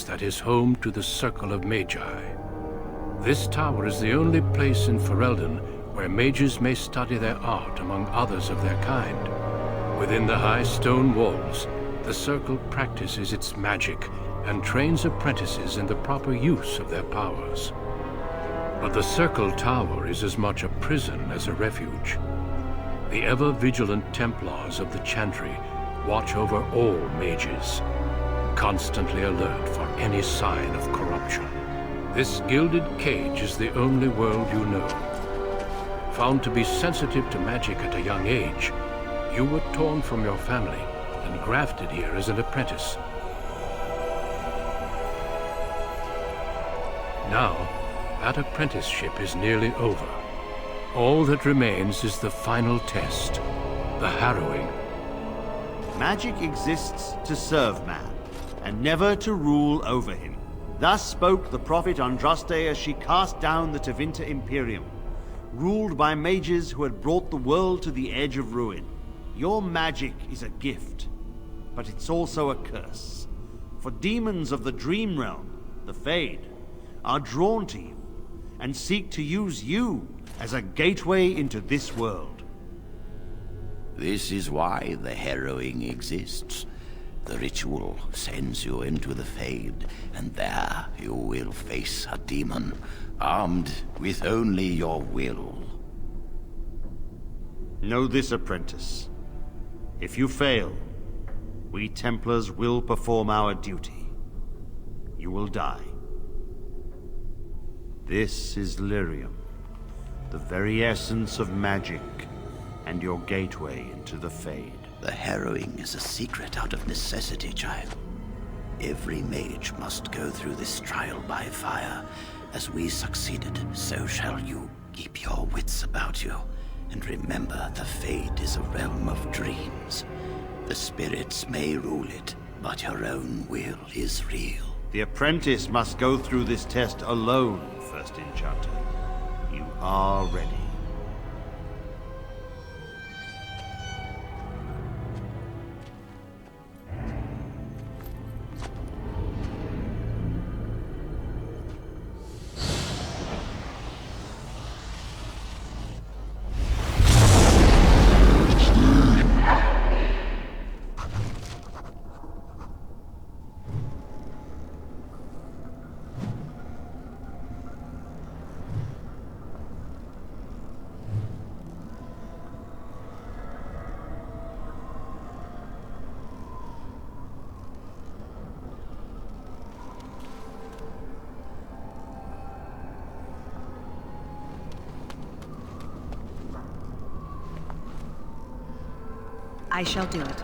that is home to the Circle of Magi. This tower is the only place in Ferelden where mages may study their art among others of their kind. Within the high stone walls, the Circle practices its magic and trains apprentices in the proper use of their powers. But the Circle Tower is as much a prison as a refuge. The ever-vigilant Templars of the Chantry watch over all mages, constantly alert for any sign of corruption. This gilded cage is the only world you know. Found to be sensitive to magic at a young age, you were torn from your family and grafted here as an apprentice. Now, that apprenticeship is nearly over. All that remains is the final test, the harrowing. Magic exists to serve man, and never to rule over him. Thus spoke the prophet Andraste as she cast down the Tevinter Imperium, ruled by mages who had brought the world to the edge of ruin. Your magic is a gift, but it's also a curse. For demons of the Dream Realm, the Fade, are drawn to you, and seek to use you as a gateway into this world. This is why the harrowing exists. The ritual sends you into the Fade, and there you will face a demon, armed with only your will. Know this, apprentice. If you fail, we Templars will perform our duty. You will die. This is Lyrium, the very essence of magic, and your gateway into the Fade. The harrowing is a secret out of necessity, child. Every mage must go through this trial by fire. As we succeeded, so shall you. Keep your wits about you, and remember the Fade is a realm of dreams. The spirits may rule it, but your own will is real. The apprentice must go through this test alone, First Enchanter. You are ready. I shall do it.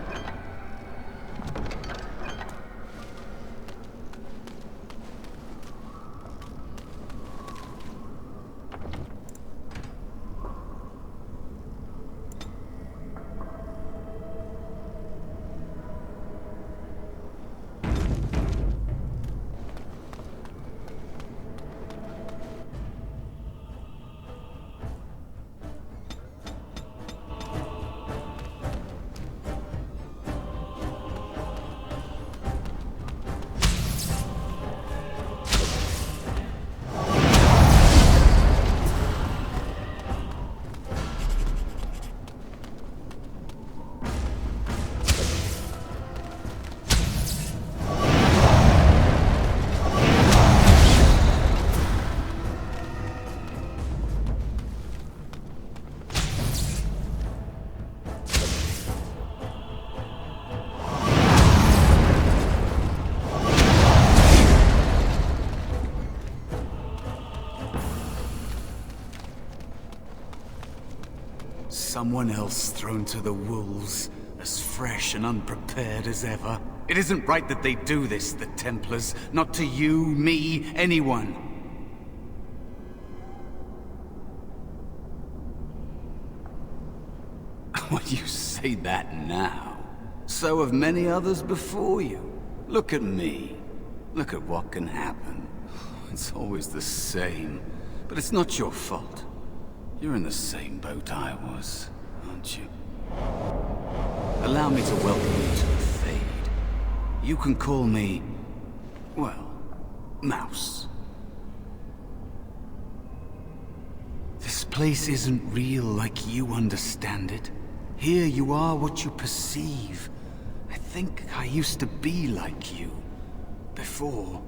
Someone else thrown to the wolves, as fresh and unprepared as ever. It isn't right that they do this, the Templars. Not to you, me, anyone. When you say that now, so have many others before you. Look at me. Look at what can happen. It's always the same. But it's not your fault. You're in the same boat I was, aren't you? Allow me to welcome you to the Fade. You can call me, well, mouse. This place isn't real like you understand it. Here you are what you perceive. I think I used to be like you. Before.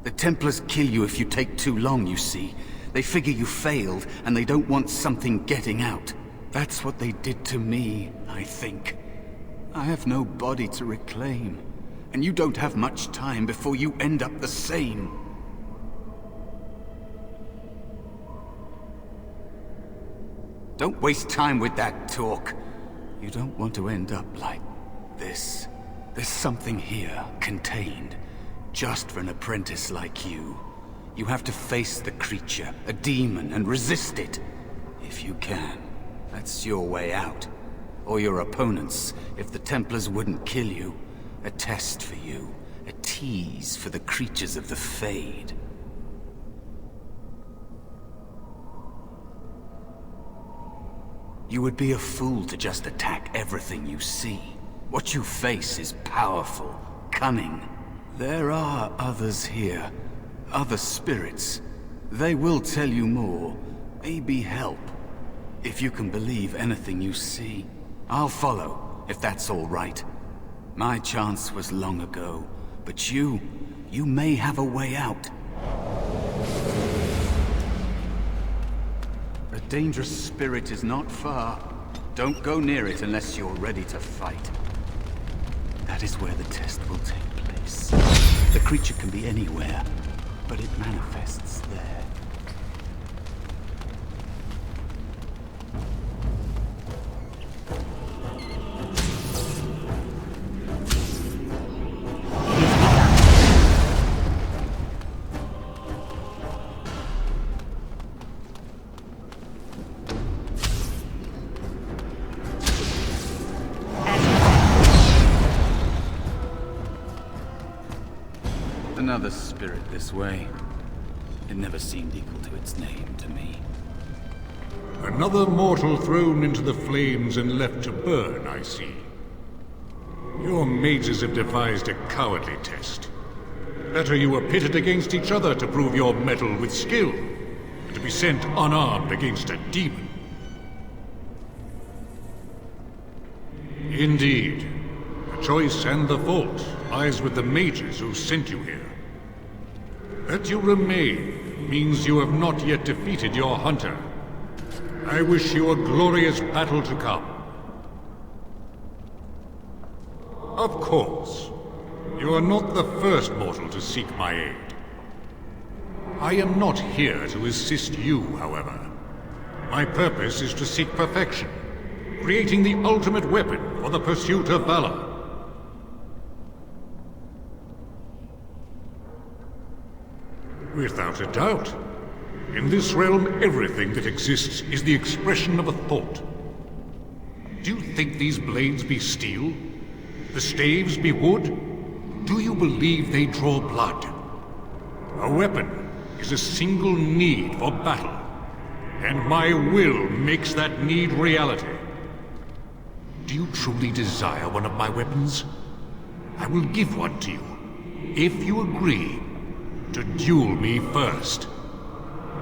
The Templars kill you if you take too long, you see. They figure you failed, and they don't want something getting out. That's what they did to me, I think. I have no body to reclaim, and you don't have much time before you end up the same. Don't waste time with that talk. You don't want to end up like this. There's something here, contained, just for an apprentice like you. You have to face the creature, a demon, and resist it. If you can. That's your way out. Or your opponents, if the Templars wouldn't kill you. A test for you. A tease for the creatures of the Fade. You would be a fool to just attack everything you see. What you face is powerful, cunning. There are others here. Other spirits. They will tell you more. Maybe help. If you can believe anything you see. I'll follow, if that's all right. My chance was long ago, but you may have a way out. A dangerous spirit is not far. Don't go near it unless you're ready to fight. That is where the test will take place. The creature can be anywhere, but it manifests there. Another spirit this way. It never seemed equal to its name to me. Another mortal thrown into the flames and left to burn, I see. Your mages have devised a cowardly test. Better you were pitted against each other to prove your mettle with skill, than to be sent unarmed against a demon. Indeed. The choice and the fault lies with the mages who sent you here. That you remain means you have not yet defeated your hunter. I wish you a glorious battle to come. Of course, you are not the first mortal to seek my aid. I am not here to assist you, however. My purpose is to seek perfection, creating the ultimate weapon for the pursuit of valor. Without a doubt. In this realm, everything that exists is the expression of a thought. Do you think these blades be steel? The staves be wood? Do you believe they draw blood? A weapon is a single need for battle, and my will makes that need reality. Do you truly desire one of my weapons? I will give one to you, if you agree to duel me first.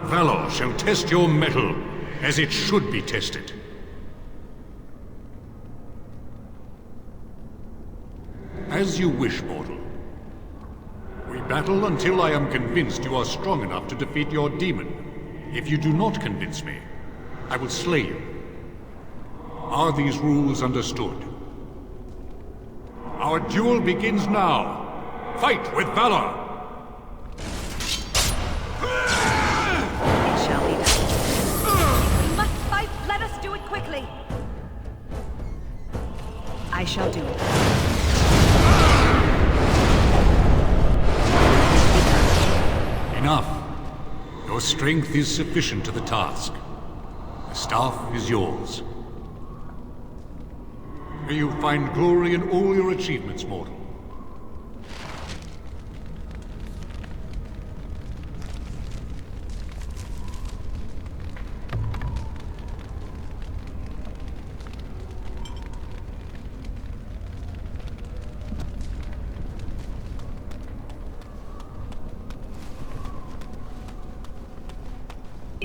Valor shall test your mettle as it should be tested. As you wish, mortal. We battle until I am convinced you are strong enough to defeat your demon. If you do not convince me, I will slay you. Are these rules understood? Our duel begins now. Fight with valor! It shall be done. We must fight. Let us do it quickly. I shall do it. Enough. Your strength is sufficient to the task. The staff is yours. May you find glory in all your achievements, mortal.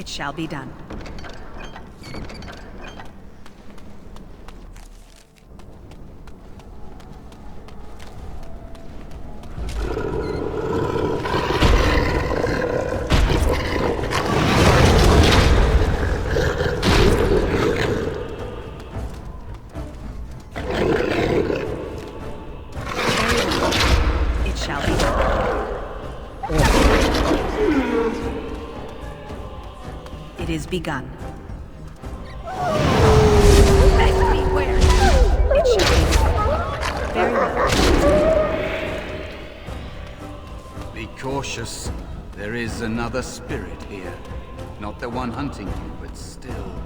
It shall be done. It shall be done. It is begun. Best beware. It shall be done. Very well. Be cautious. There is another spirit here. Not the one hunting you, but still.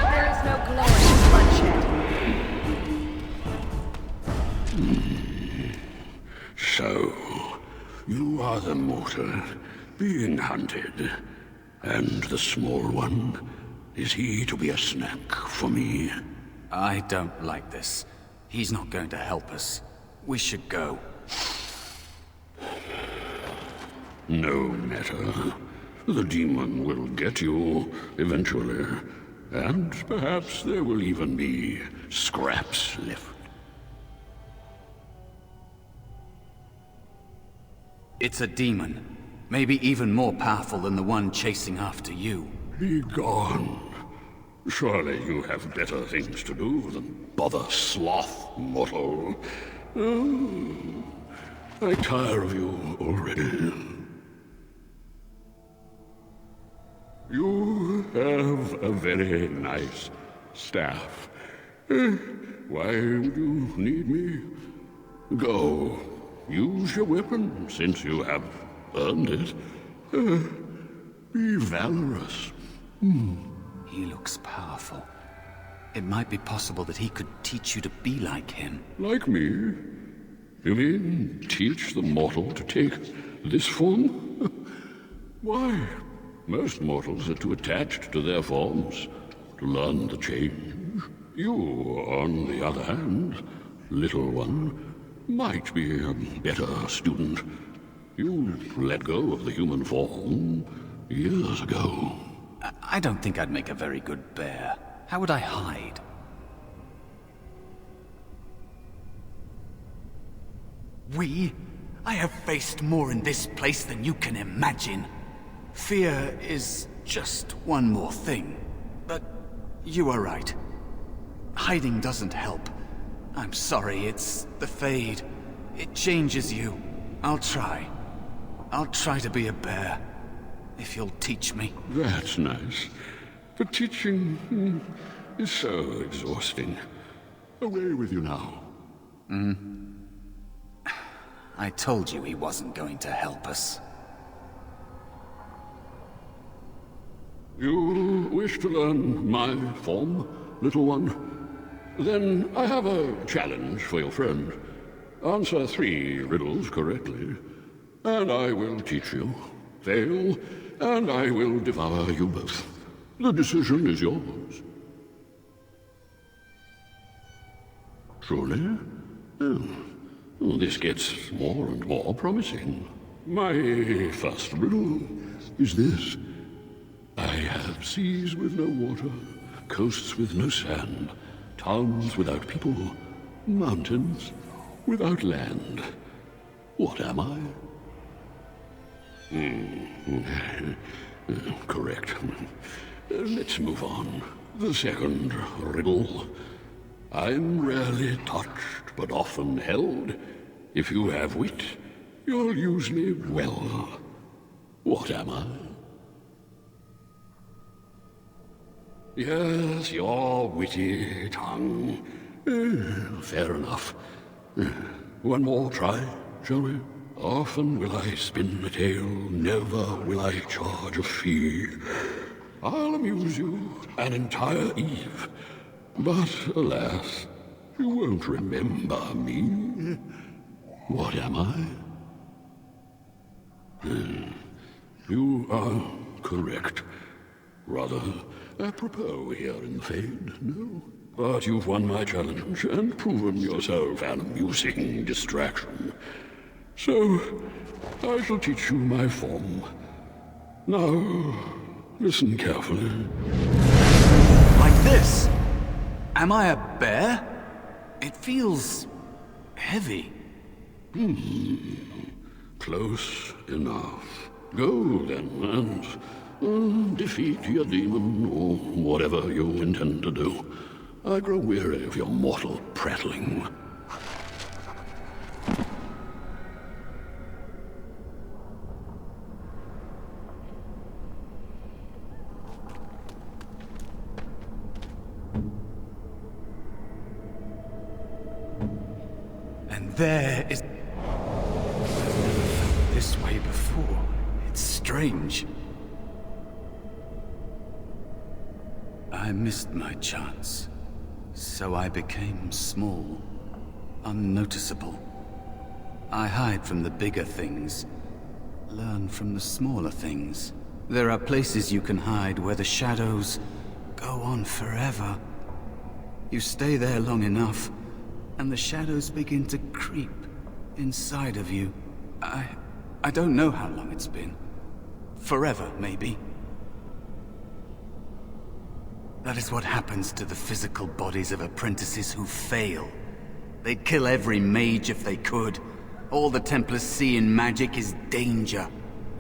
There is no glory in bloodshed. So, you are the mortal being hunted. And the small one, is he to be a snack for me? I don't like this. He's not going to help us. We should go. No matter. The demon will get you eventually. And perhaps there will even be scraps left. It's a demon. Maybe even more powerful than the one chasing after you. Be gone. Surely you have better things to do than bother sloth, mortal. Oh, I tire of you already. You have a very nice staff. Why would you need me? Go. Use your weapon, since you have earned it. Be valorous. He looks powerful. It might be possible that he could teach you to be like him. Like me? You mean teach the mortal to take this form? Why? Most mortals are too attached to their forms to learn the change. You, on the other hand, little one, might be a better student. You let go of the human form years ago. I don't think I'd make a very good bear. How would I hide? I have faced more in this place than you can imagine. Fear is just one more thing. But you are right. Hiding doesn't help. I'm sorry, it's the Fade. It changes you. I'll try. I'll try to be a bear. If you'll teach me. That's nice. But teaching is so exhausting. Away with you now. I told you he wasn't going to help us. You wish to learn my form, little one? Then I have a challenge for your friend. Answer 3 riddles correctly, and I will teach you. Fail, and I will devour you both. The decision is yours. Truly? Oh, this gets more and more promising. My first riddle is this. I have seas with no water, coasts with no sand, towns without people, mountains without land. What am I? Correct. Let's move on. The second riddle. I'm rarely touched, but often held. If you have wit, you'll use me well. What am I? Yes, your witty tongue. Fair enough. One more try, shall we? Often will I spin a tale, never will I charge a fee. I'll amuse you an entire eve, but alas, you won't remember me. What am I? You are correct. Rather apropos here in the Fade, no? But you've won my challenge and proven yourself an amusing distraction. So, I shall teach you my form. Now, listen carefully. Like this? Am I a bear? It feels heavy. Close enough. Go then, and defeat your demon, or whatever you intend to do. I grow weary of your mortal prattling. And there is... I've never felt this way before. It's strange. I missed my chance. So I became small, unnoticeable. I hide from the bigger things, learn from the smaller things. There are places you can hide where the shadows go on forever. You stay there long enough, and the shadows begin to creep inside of you. I don't know how long it's been. Forever, maybe. That is what happens to the physical bodies of apprentices who fail. They'd kill every mage if they could. All the Templars see in magic is danger.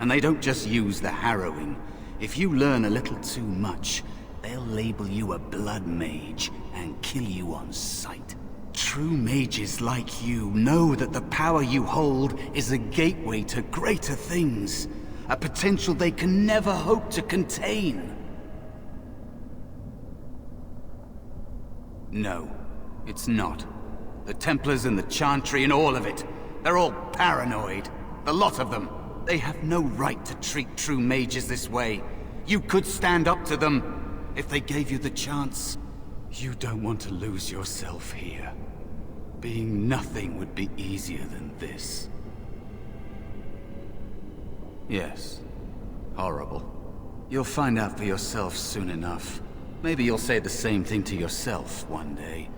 And they don't just use the harrowing. If you learn a little too much, they'll label you a blood mage and kill you on sight. True mages like you know that the power you hold is a gateway to greater things. A potential they can never hope to contain. No, it's not. The Templars and the Chantry and all of it. They're all paranoid. The lot of them. They have no right to treat true mages this way. You could stand up to them if they gave you the chance. You don't want to lose yourself here. Being nothing would be easier than this. Yes. Horrible. You'll find out for yourself soon enough. Maybe you'll say the same thing to yourself one day.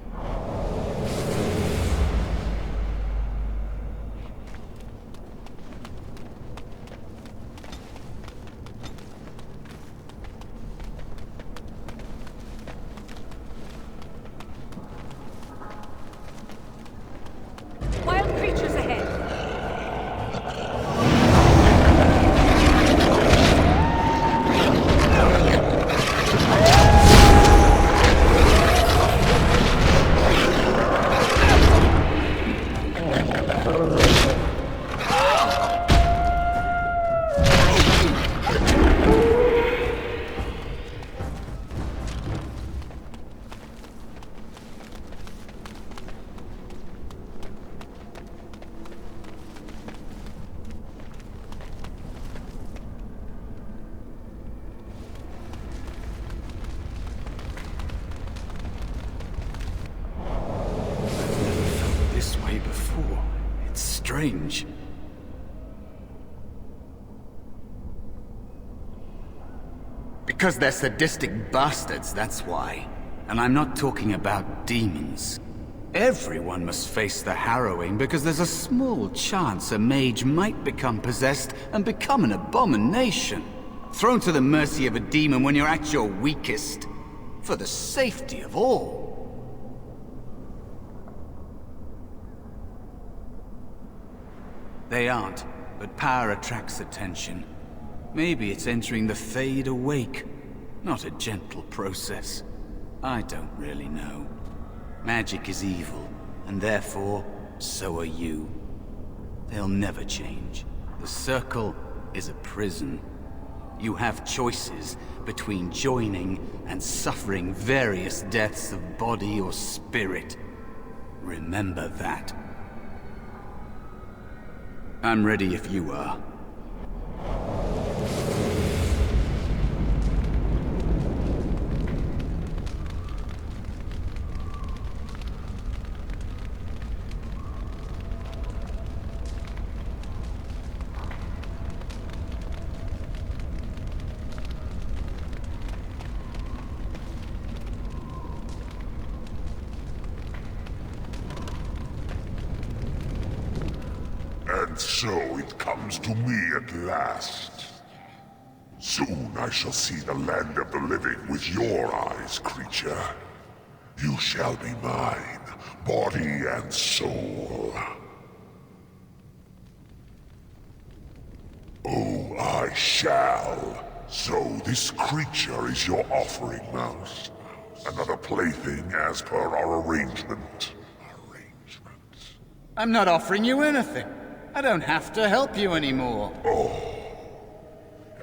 Wild creatures ahead! Before. It's strange. Because they're sadistic bastards, that's why. And I'm not talking about demons. Everyone must face the harrowing because there's a small chance a mage might become possessed and become an abomination. Thrown to the mercy of a demon when you're at your weakest. For the safety of all. They aren't, but power attracts attention. Maybe it's entering the Fade awake, not a gentle process. I don't really know. Magic is evil, and therefore, so are you. They'll never change. The Circle is a prison. You have choices between joining and suffering various deaths of body or spirit. Remember that. I'm ready if you are. So it comes to me at last. Soon I shall see the land of the living with your eyes, creature. You shall be mine, body and soul. Oh, I shall. So this creature is your offering, Mouse. Another plaything as per our arrangement. I'm not offering you anything. I don't have to help you anymore. Oh.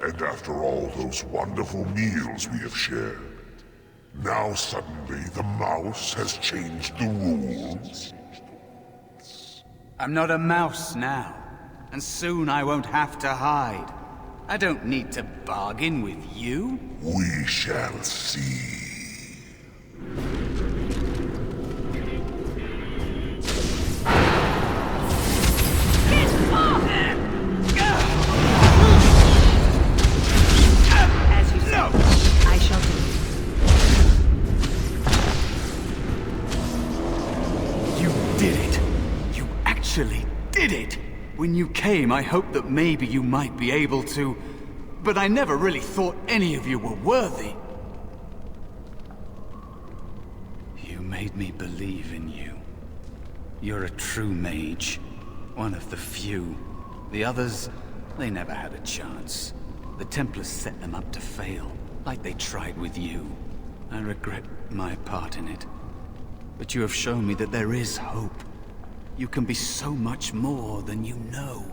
And after all those wonderful meals we have shared, now suddenly the mouse has changed the rules? I'm not a mouse now, and soon I won't have to hide. I don't need to bargain with you. We shall see. As you say, I shall do it. You did it! You actually did it! When you came, I hoped that maybe you might be able to, but I never really thought any of you were worthy. You made me believe in you. You're a true mage. One of the few. The others, they never had a chance. The Templars set them up to fail, like they tried with you. I regret my part in it. But you have shown me that there is hope. You can be so much more than you know.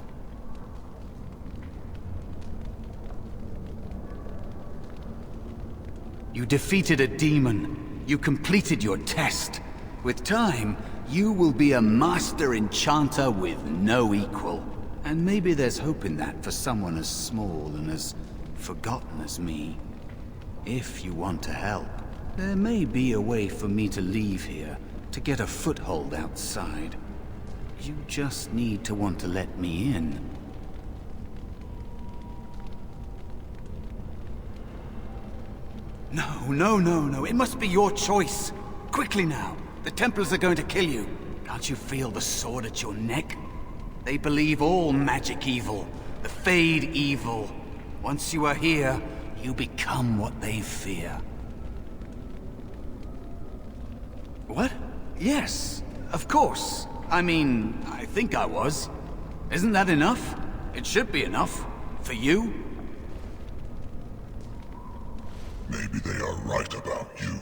You defeated a demon. You completed your test. With time, you will be a master enchanter with no equal. And maybe there's hope in that for someone as small and as forgotten as me. If you want to help, there may be a way for me to leave here, to get a foothold outside. You just need to want to let me in. No. It must be your choice. Quickly now. The Templars are going to kill you. Can't you feel the sword at your neck? They believe all magic evil. The Fade evil. Once you are here, you become what they fear. What? Yes, of course. I mean, I think I was. Isn't that enough? It should be enough. For you? Maybe they are right about you.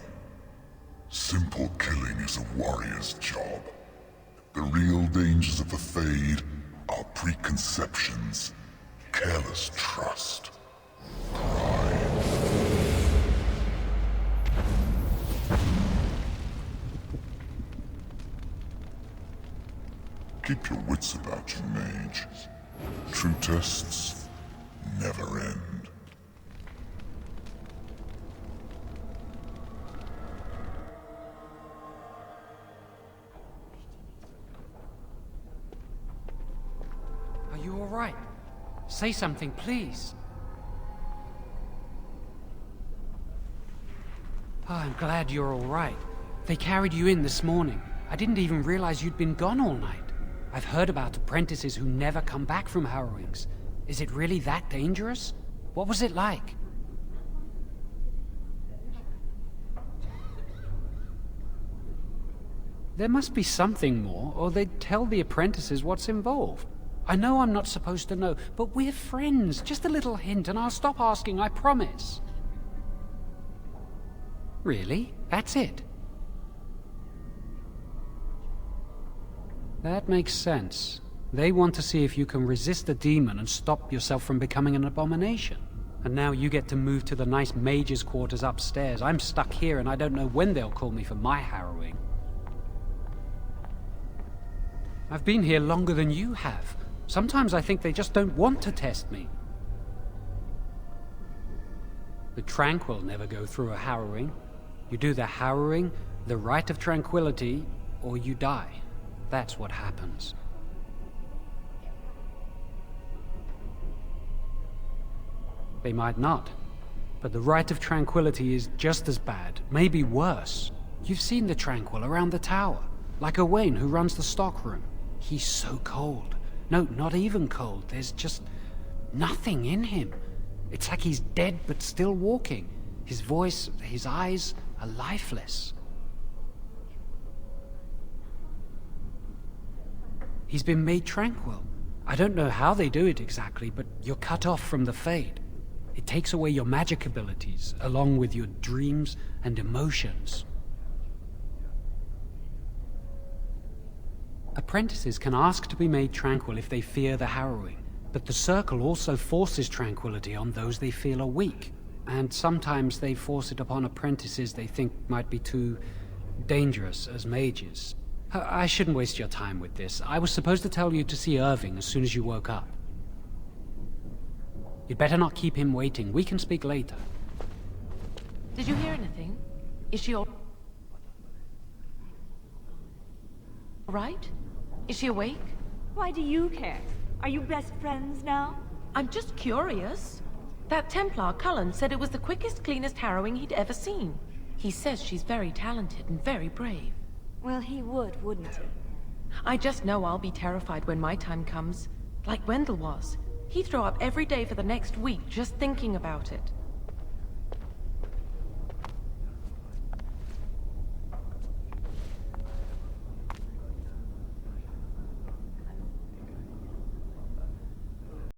Simple killing is a warrior's job. The real dangers of the Fade are preconceptions, careless trust, pride. Keep your wits about you, mage. True tests never end. Are you all right? Say something, please. Oh, I'm glad you're all right. They carried you in this morning. I didn't even realize you'd been gone all night. I've heard about apprentices who never come back from harrowings. Is it really that dangerous? What was it like? There must be something more, or they'd tell the apprentices what's involved. I know I'm not supposed to know, but we're friends. Just a little hint and I'll stop asking, I promise. Really? That's it? That makes sense. They want to see if you can resist a demon and stop yourself from becoming an abomination. And now you get to move to the nice mage's quarters upstairs. I'm stuck here and I don't know when they'll call me for my harrowing. I've been here longer than you have. Sometimes I think they just don't want to test me. The Tranquil never go through a harrowing. You do the harrowing, the rite of tranquility, or you die. That's what happens. They might not, but the rite of tranquility is just as bad, maybe worse. You've seen the Tranquil around the tower, like Owain who runs the stockroom. He's so cold, No, not even cold. There's just nothing in him. It's like he's dead but still walking. His voice, his eyes are lifeless. He's been made tranquil. I don't know how they do it exactly, but you're cut off from the Fade. It takes away your magic abilities, along with your dreams and emotions. Apprentices can ask to be made tranquil if they fear the harrowing, but the Circle also forces tranquility on those they feel are weak, and sometimes they force it upon apprentices they think might be too dangerous as mages. I shouldn't waste your time with this. I was supposed to tell you to see Irving as soon as you woke up. You'd better not keep him waiting. We can speak later. Did you hear anything? Is she all right? Is she awake? Why do you care? Are you best friends now? I'm just curious. That Templar, Cullen, said it was the quickest, cleanest harrowing he'd ever seen. He says she's very talented and very brave. Well, he would, wouldn't he? I just know I'll be terrified when my time comes. Like Wendell was. He'd throw up every day for the next week just thinking about it.